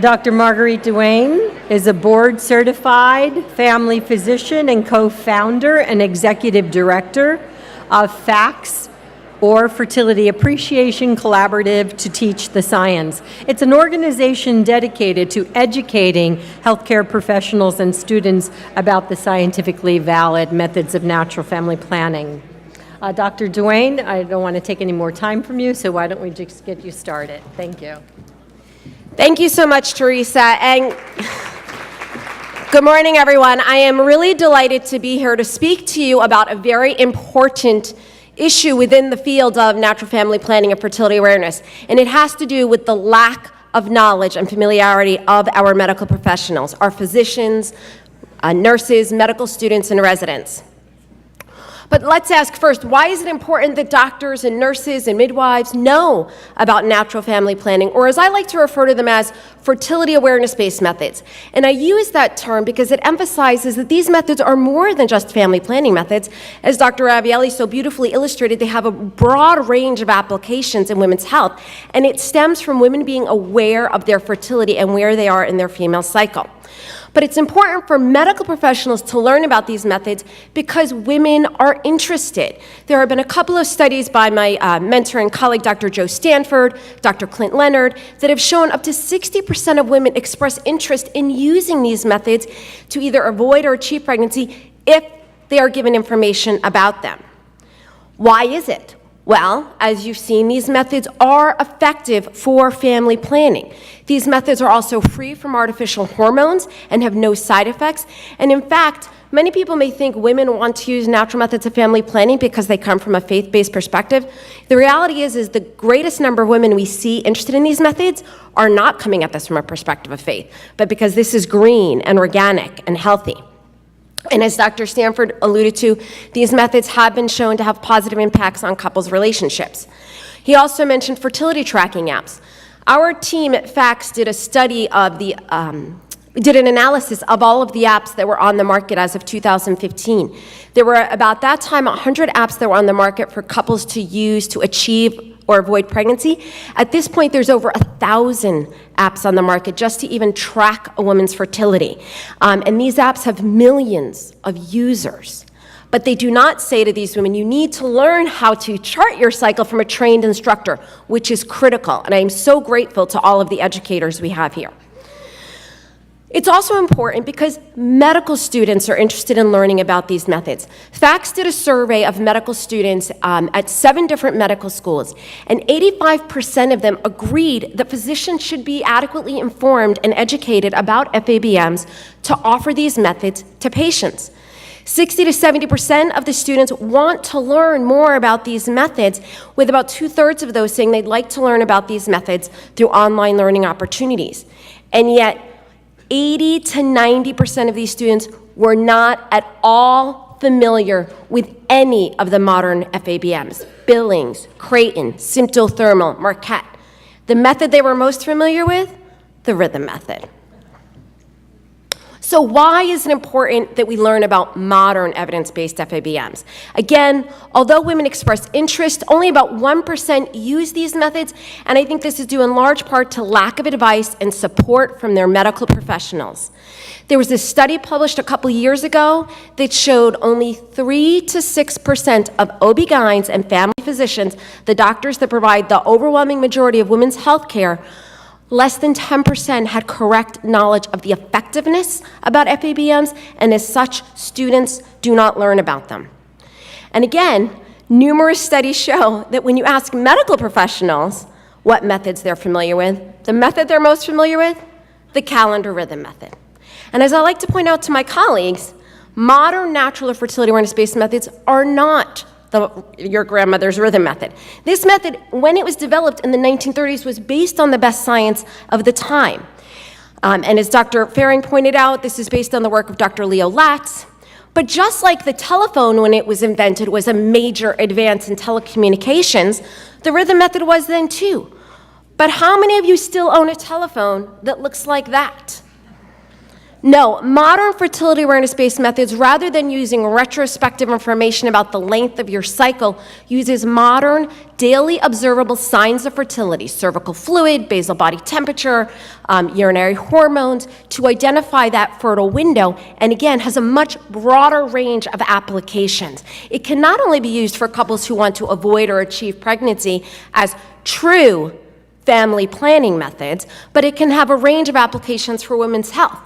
Dr. Marguerite Duane is a board-certified family physician and co-founder and executive director of FACTS, or Fertility Appreciation Collaborative to Teach the Science. It's an organization dedicated to educating healthcare professionals and students about the scientifically valid methods of natural family planning. Dr. Duane, I don't want to take any more time from you, so why don't we just get you started? Thank you. Thank you so much, Teresa, and good morning, everyone. I am really delighted to be here to speak to you about a very important issue within the field of natural family planning and fertility awareness, and it has to do with the lack of knowledge and familiarity of our medical professionals, our physicians, nurses, medical students, and residents. But let's ask first, why is it important that doctors and nurses and midwives know about natural family planning, or as I like to refer to them as fertility awareness-based methods? And I use that term because it emphasizes that these methods are more than just family planning methods. As Dr. Ravielli so beautifully illustrated, they have a broad range of applications in women's health, and it stems from women being aware of their fertility and where they are in their female cycle. But it's important for medical professionals to learn about these methods because women are interested. There have been a couple of studies by my mentor and colleague, Dr. Joe Stanford, Dr. Clint Leonard, that have shown up to 60% of women express interest in using these methods to either avoid or achieve pregnancy if they are given information about them. Why is it? Well, as you've seen, these methods are effective for family planning. These methods are also free from artificial hormones and have no side effects. And in fact, many people may think women want to use natural methods of family planning because they come from a faith-based perspective. The reality is the greatest number of women we see interested in these methods are not coming at this from a perspective of faith, but because this is green and organic and healthy. And as Dr. Stanford alluded to, these methods have been shown to have positive impacts on couples' relationships. He also mentioned fertility tracking apps. Our team at FACTS did a study of did an analysis of all of the apps that were on the market as of 2015. There were, about that time, 100 apps that were on the market for couples to use to achieve or avoid pregnancy. At this point, there's over 1,000 apps on the market just to even track a woman's fertility. And these apps have millions of users. But they do not say to these women, you need to learn how to chart your cycle from a trained instructor, which is critical. And I am so grateful to all of the educators we have here. It's also important because medical students are interested in learning about these methods. FACTS did a survey of medical students at 7 different medical schools, and 85% of them agreed that physicians should be adequately informed and educated about FABMs to offer these methods to patients. 60 to 70% of the students want to learn more about these methods, with about 2/3 of those saying they'd like to learn about these methods through online learning opportunities. And yet, 80 to 90% of these students were not at all familiar with any of the modern FABMs, Billings, Creighton, Symptothermal, Marquette. The method they were most familiar with, the rhythm method. So why is it important that we learn about modern evidence-based FABMs? Again, although women express interest, only about 1% use these methods, and I think this is due in large part to lack of advice and support from their medical professionals. There was a study published a couple years ago that showed only 3 to 6% of OB-GYNs and family physicians, the doctors that provide the overwhelming majority of women's health care, less than 10% had correct knowledge of the effectiveness about FABMs, and as such, students do not learn about them. And again, numerous studies show that when you ask medical professionals what methods they're familiar with, the method they're most familiar with, the calendar rhythm method. And as I like to point out to my colleagues, modern natural or fertility awareness-based methods are not your grandmother's rhythm method. This method, when it was developed in the 1930s, was based on the best science of the time. And as Dr. Faring pointed out, this is based on the work of Dr. Leo Latz. But just like the telephone, when it was invented, was a major advance in telecommunications, the rhythm method was then too. But how many of you still own a telephone that looks like that? No, modern fertility awareness-based methods, rather than using retrospective information about the length of your cycle, uses modern, daily observable signs of fertility, cervical fluid, basal body temperature, urinary hormones, to identify that fertile window, and again, has a much broader range of applications. It can not only be used for couples who want to avoid or achieve pregnancy as true family planning methods, but it can have a range of applications for women's health.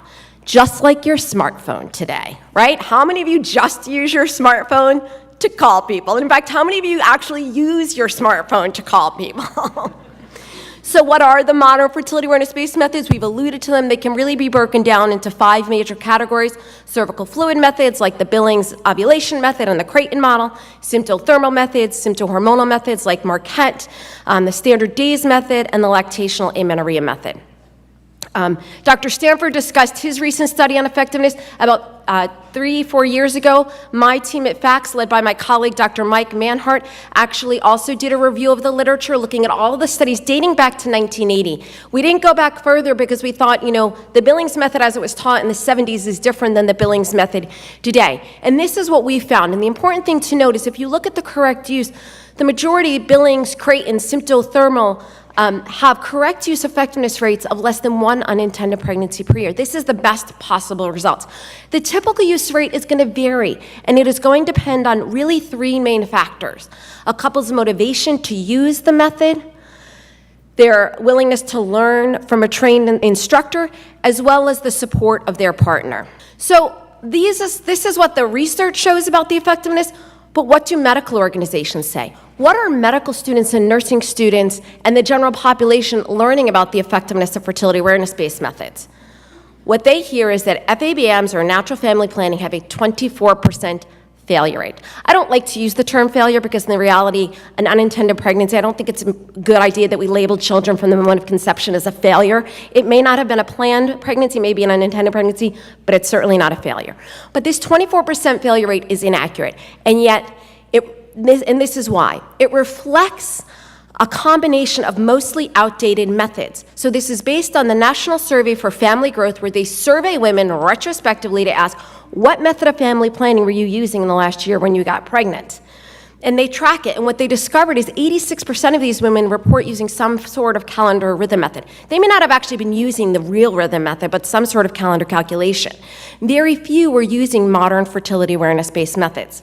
Just like your smartphone today, right? How many of you just use your smartphone to call people? In fact, how many of you actually use your smartphone to call people? So what are the modern fertility awareness-based methods? We've alluded to them. They can really be broken down into 5 major categories: cervical fluid methods like the Billings ovulation method and the Creighton model, symptothermal methods, symptohormonal methods like Marquette, the standard days method, and the lactational amenorrhea method. Dr. Stanford discussed his recent study on effectiveness about 3-4 years ago. My team at FACS, led by my colleague, Dr. Mike Manhart, actually also did a review of the literature looking at all of the studies dating back to 1980. We didn't go back further because we thought, the Billings method as it was taught in the 70s is different than the Billings method today. And this is what we found. And the important thing to note is if you look at the correct use, the majority, Billings, Creighton, symptothermal, have correct use effectiveness rates of less than 1 unintended pregnancy per year. This is the best possible results. The typical use rate is going to vary, and it is going to depend on really 3 main factors: a couple's motivation to use the method, their willingness to learn from a trained instructor, as well as the support of their partner. So this is what the research shows about the effectiveness. But what do medical organizations say? What are medical students and nursing students and the general population learning about the effectiveness of fertility awareness-based methods? What they hear is that FABMs, or natural family planning, have a 24% failure rate. I don't like to use the term failure because in reality, an unintended pregnancy, I don't think it's a good idea that we label children from the moment of conception as a failure. It may not have been a planned pregnancy, maybe an unintended pregnancy, but it's certainly not a failure. But this 24% failure rate is inaccurate, and yet, this is why. It reflects a combination of mostly outdated methods. So this is based on the National Survey for Family Growth, where they survey women retrospectively to ask, what method of family planning were you using in the last year when you got pregnant? And they track it, and what they discovered is 86% of these women report using some sort of calendar or rhythm method. They may not have actually been using the real rhythm method, but some sort of calendar calculation. Very few were using modern fertility awareness-based methods.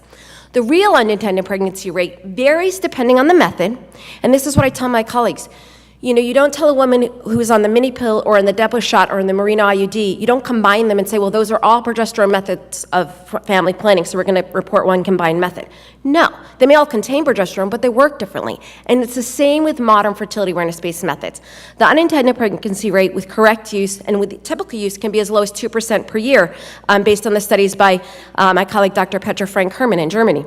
The real unintended pregnancy rate varies depending on the method, and this is what I tell my colleagues. You don't tell a woman who's on the mini pill or in the Depo shot or in the Mirena IUD, you don't combine them and say, well, those are all progesterone methods of family planning, so we're going to report one combined method. No, they may all contain progesterone, but they work differently. And it's the same with modern fertility awareness-based methods. The unintended pregnancy rate with correct use and with typical use can be as low as 2% per year, based on the studies by my colleague, Dr. Petra Frank-Herrmann in Germany.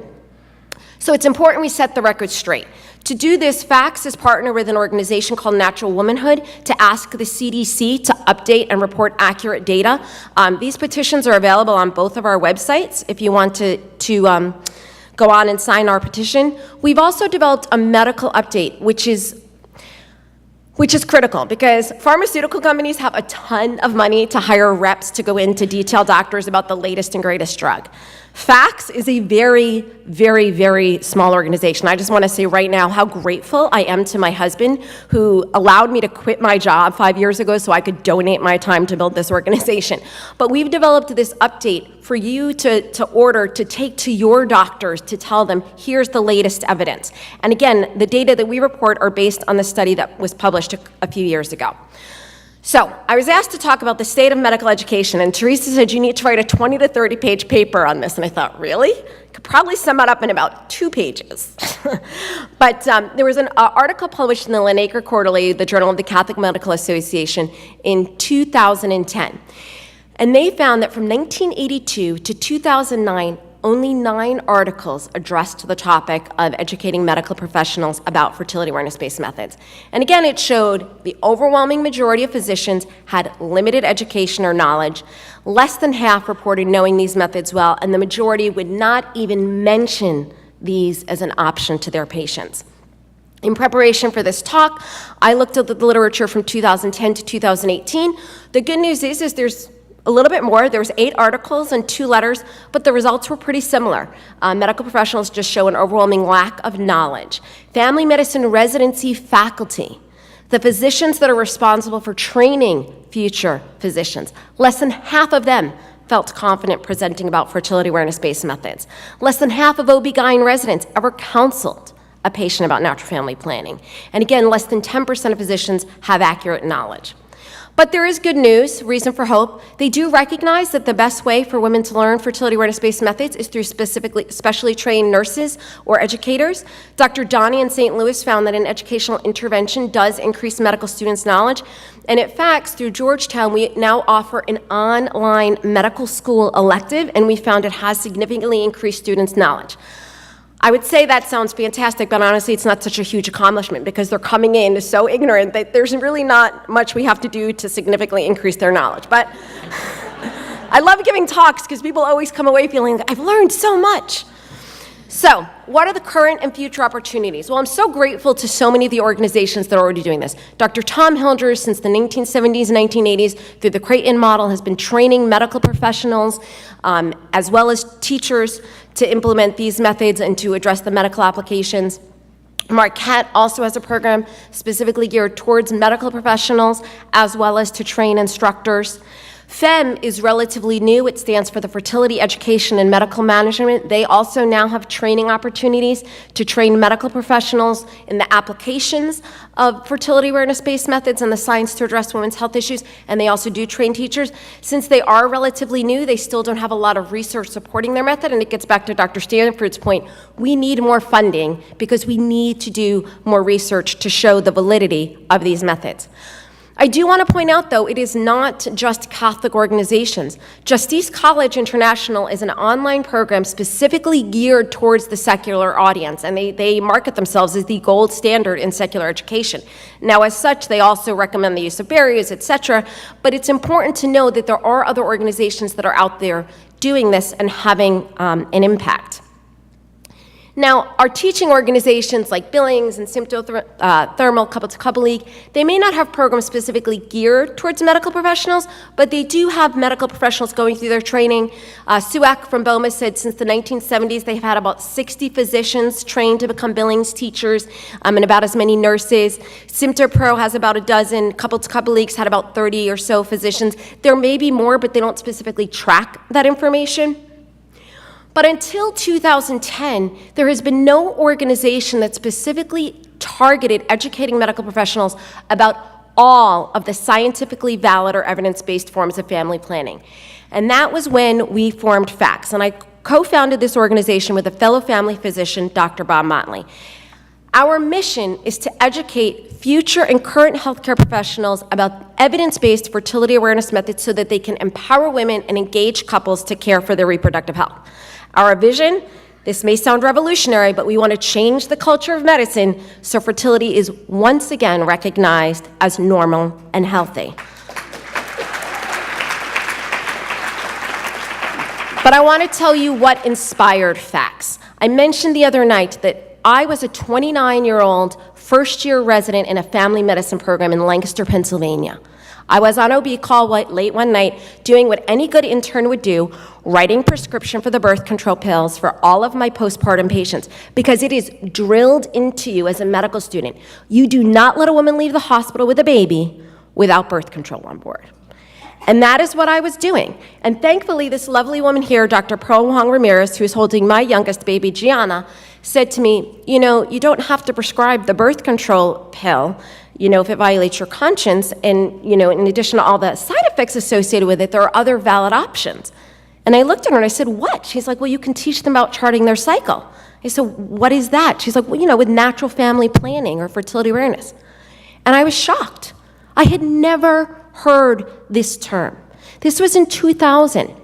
So it's important we set the record straight. To do this, FACS has partnered with an organization called Natural Womanhood to ask the CDC to update and report accurate data. These petitions are available on both of our websites if you want to go on and sign our petition. We've also developed a medical update, which is critical because pharmaceutical companies have a ton of money to hire reps to go in to detail doctors about the latest and greatest drug. FACS is a very, very, very small organization. I just want to say right now how grateful I am to my husband who allowed me to quit my job 5 years ago so I could donate my time to build this organization. But we've developed this update for you to order, to take to your doctors to tell them, here's the latest evidence. And again, the data that we report are based on the study that was published a few years ago. So I was asked to talk about the state of medical education, and Teresa said you need to write a 20 to 30 page paper on this, and I thought, really? Could probably sum it up in about 2 pages. But there was an article published in the Linacre Quarterly, the Journal of the Catholic Medical Association, in 2010. And they found that from 1982 to 2009, only 9 articles addressed the topic of educating medical professionals about fertility awareness-based methods. And again, it showed the overwhelming majority of physicians had limited education or knowledge. Less than half reported knowing these methods well, and the majority would not even mention these as an option to their patients. In preparation for this talk, I looked at the literature from 2010 to 2018. The good news is there's a little bit more. There was 8 articles and 2 letters, but the results were pretty similar. Medical professionals just show an overwhelming lack of knowledge. Family medicine residency faculty, the physicians that are responsible for training future physicians, less than half of them felt confident presenting about fertility awareness-based methods. Less than half of OB-GYN residents ever counseled a patient about natural family planning. And again, less than 10% of physicians have accurate knowledge. But there is good news, reason for hope. They do recognize that the best way for women to learn fertility awareness-based methods is through specially trained nurses or educators. Dr. Donnie in St. Louis found that an educational intervention does increase medical students' knowledge. And in fact, through Georgetown, we now offer an online medical school elective, and we found it has significantly increased students' knowledge. I would say that sounds fantastic, but honestly, it's not such a huge accomplishment because they're coming in so ignorant that there's really not much we have to do to significantly increase their knowledge. But I love giving talks because people always come away feeling like, I've learned so much. So, what are the current and future opportunities? Well, I'm so grateful to so many of the organizations that are already doing this. Dr. Tom Hildreth, since the 1970s and 1980s, through the Creighton model, has been training medical professionals as well as teachers to implement these methods and to address the medical applications. Marquette also has a program specifically geared towards medical professionals as well as to train instructors. FEM is relatively new. It stands for the Fertility Education and Medical Management. They also now have training opportunities to train medical professionals in the applications of fertility awareness-based methods and the science to address women's health issues, and they also do train teachers. Since they are relatively new, they still don't have a lot of research supporting their method, and it gets back to Dr. Stanford's point. We need more funding because we need to do more research to show the validity of these methods. I do want to point out, though, it is not just Catholic organizations. Justice College International is an online program specifically geared towards the secular audience, and they market themselves as the gold standard in secular education. Now, as such, they also recommend the use of barriers, etc., but it's important to know that there are other organizations that are out there doing this and having an impact. Now, our teaching organizations like Billings and Symptothermal Couple-to-Couple League, they may not have programs specifically geared towards medical professionals, but they do have medical professionals going through their training. Suak from BOMA said since the 1970s, they've had about 60 physicians trained to become Billings teachers and about as many nurses. SymterPro has about a dozen. Couple-to-Couple Leagues had about 30 or so physicians. There may be more, but they don't specifically track that information. But until 2010, there has been no organization that specifically targeted educating medical professionals about all of the scientifically valid or evidence-based forms of family planning. And that was when we formed FACTS. And I co-founded this organization with a fellow family physician, Dr. Bob Motley. Our mission is to educate future and current healthcare professionals about evidence-based fertility awareness methods so that they can empower women and engage couples to care for their reproductive health. Our vision, this may sound revolutionary, but we want to change the culture of medicine so fertility is once again recognized as normal and healthy. But I want to tell you what inspired FACTS. I mentioned the other night that I was a 29-year-old first-year resident in a family medicine program in Lancaster, Pennsylvania. I was on OB call late one night doing what any good intern would do, writing prescription for the birth control pills for all of my postpartum patients, because it is drilled into you as a medical student. You do not let a woman leave the hospital with a baby without birth control on board. And that is what I was doing. And thankfully, this lovely woman here, Dr. Pearl Wong Ramirez, who is holding my youngest baby, Gianna, said to me, you know, you don't have to prescribe the birth control pill, you know, if it violates your conscience, and, you know, in addition to all the side effects associated with it, there are other valid options. And I looked at her and I said, what? She's like, well, you can teach them about charting their cycle. I said, what is that? She's like, well, you know, with natural family planning or fertility awareness. And I was shocked. I had never heard this term. This was in 2000.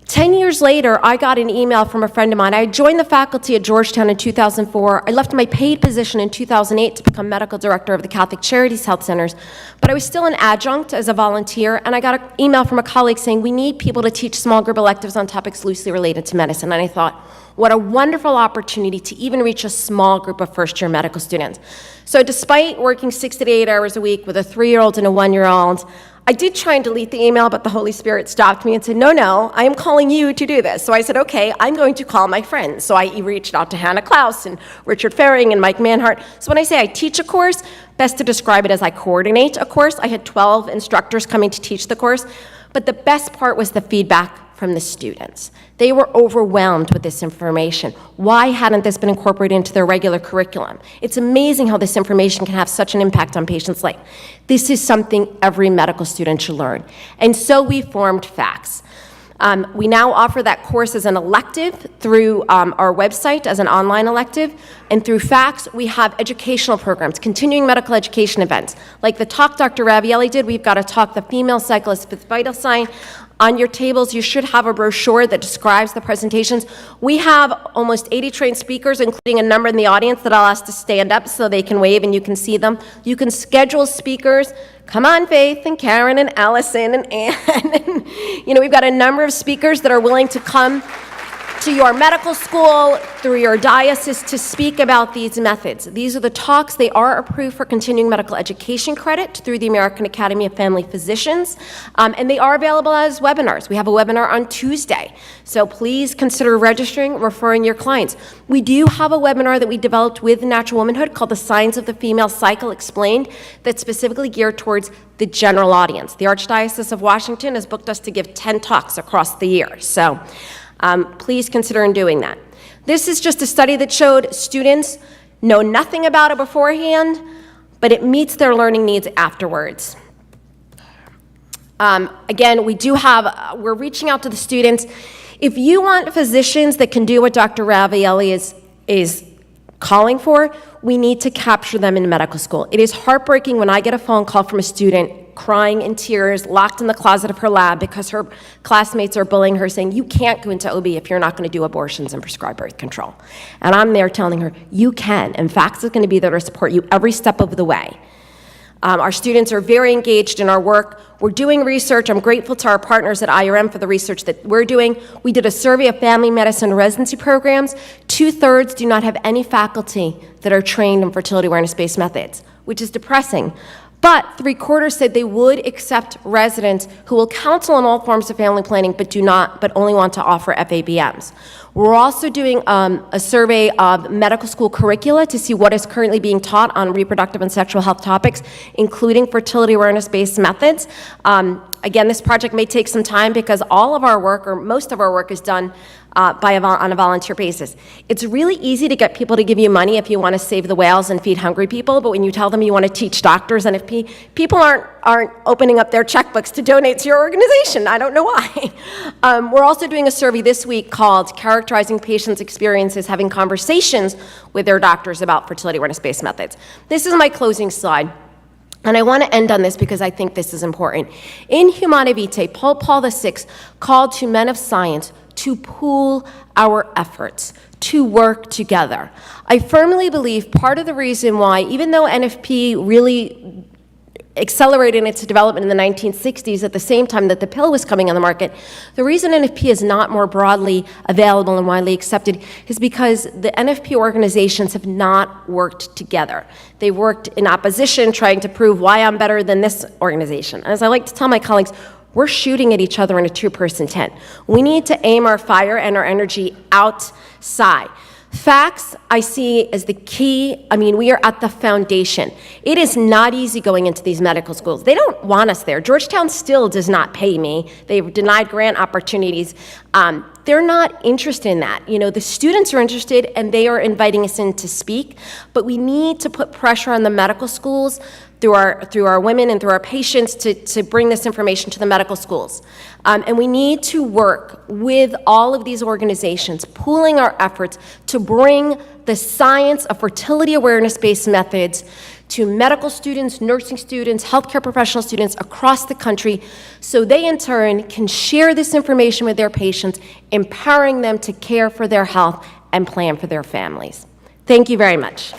10 years later, I got an email from a friend of mine. I joined the faculty at Georgetown in 2004. I left my paid position in 2008 to become medical director of the Catholic Charities Health Centers, but I was still an adjunct as a volunteer, and I got an email from a colleague saying, we need people to teach small group electives on topics loosely related to medicine. And I thought, what a wonderful opportunity to even reach a small group of first-year medical students. So despite working 6 to 8 hours a week with a 3-year-old and a 1-year-old, I did try and delete the email, but the Holy Spirit stopped me and said, no, I am calling you to do this. So I said, okay, I'm going to call my friends. So I reached out to Hannah Klaus and Richard Faring and Mike Manhart. So when I say I teach a course, best to describe it as I coordinate a course. I had 12 instructors coming to teach the course, but the best part was the feedback from the students. They were overwhelmed with this information. Why hadn't this been incorporated into their regular curriculum? It's amazing how this information can have such an impact on patients' life. This is something every medical student should learn. And so we formed FACS. We now offer that course as an elective through our website as an online elective, and through FACS we have educational programs, continuing medical education events. Like the talk Dr. Ravielli did, we've got a talk, The Female Cyclist with Vital Sign. On your tables, you should have a brochure that describes the presentations. We have almost 80 trained speakers, including a number in the audience that I'll ask to stand up so they can wave and you can see them. You can schedule speakers. Come on, Faith and Karen and Allison and Ann. And, we've got a number of speakers that are willing to come to your medical school, through your diocese, to speak about these methods. These are the talks. They are approved for continuing medical education credit through the American Academy of Family Physicians, and they are available as webinars. We have a webinar on Tuesday, so please consider registering, referring your clients. We do have a webinar that we developed with Natural Womanhood called The Signs of the Female Cycle Explained, that's specifically geared towards the general audience. The Archdiocese of Washington has booked us to give 10 talks across the year, so please consider doing that. This is just a study that showed students know nothing about it beforehand, but it meets their learning needs afterwards. Again, we're reaching out to the students. If you want physicians that can do what Dr. Ravielli is calling for, we need to capture them in medical school. It is heartbreaking when I get a phone call from a student crying in tears, locked in the closet of her lab because her classmates are bullying her, saying, you can't go into OB if you're not going to do abortions and prescribe birth control. And I'm there telling her, you can, and FACS is going to be there to support you every step of the way. Our students are very engaged in our work. We're doing research. I'm grateful to our partners at IRM for the research that we're doing. We did a survey of family medicine residency programs. 2/3 do not have any faculty that are trained in fertility awareness-based methods, which is depressing. But 3/4 said they would accept residents who will counsel on all forms of family planning but only want to offer FABMs. We're also doing a survey of medical school curricula to see what is currently being taught on reproductive and sexual health topics, including fertility awareness-based methods. Again, this project may take some time because all of our work, or most of our work, is done on a volunteer basis. It's really easy to get people to give you money if you want to save the whales and feed hungry people, but when you tell them you want to teach doctors, and if people aren't opening up their checkbooks to donate to your organization, I don't know why. We're also doing a survey this week called Characterizing Patients' Experiences Having Conversations with Their Doctors About Fertility Awareness-Based Methods. This is my closing slide. And I want to end on this because I think this is important. In Humanae Vitae, Pope Paul VI called to men of science to pool our efforts, to work together. I firmly believe part of the reason why, even though NFP really accelerated its development in the 1960s at the same time that the pill was coming on the market, the reason NFP is not more broadly available and widely accepted is because the NFP organizations have not worked together. They worked in opposition, trying to prove why I'm better than this organization. As I like to tell my colleagues, we're shooting at each other in a two-person tent. We need to aim our fire and our energy outside. FACS, I see as the key. We are at the foundation. It is not easy going into these medical schools. They don't want us there. Georgetown still does not pay me. They've denied grant opportunities. They're not interested in that. The students are interested, and they are inviting us in to speak, but we need to put pressure on the medical schools through our women and through our patients to bring this information to the medical schools. And we need to work with all of these organizations, pooling our efforts to bring the science of fertility awareness-based methods to medical students, nursing students, healthcare professional students across the country, so they in turn can share this information with their patients, empowering them to care for their health and plan for their families. Thank you very much.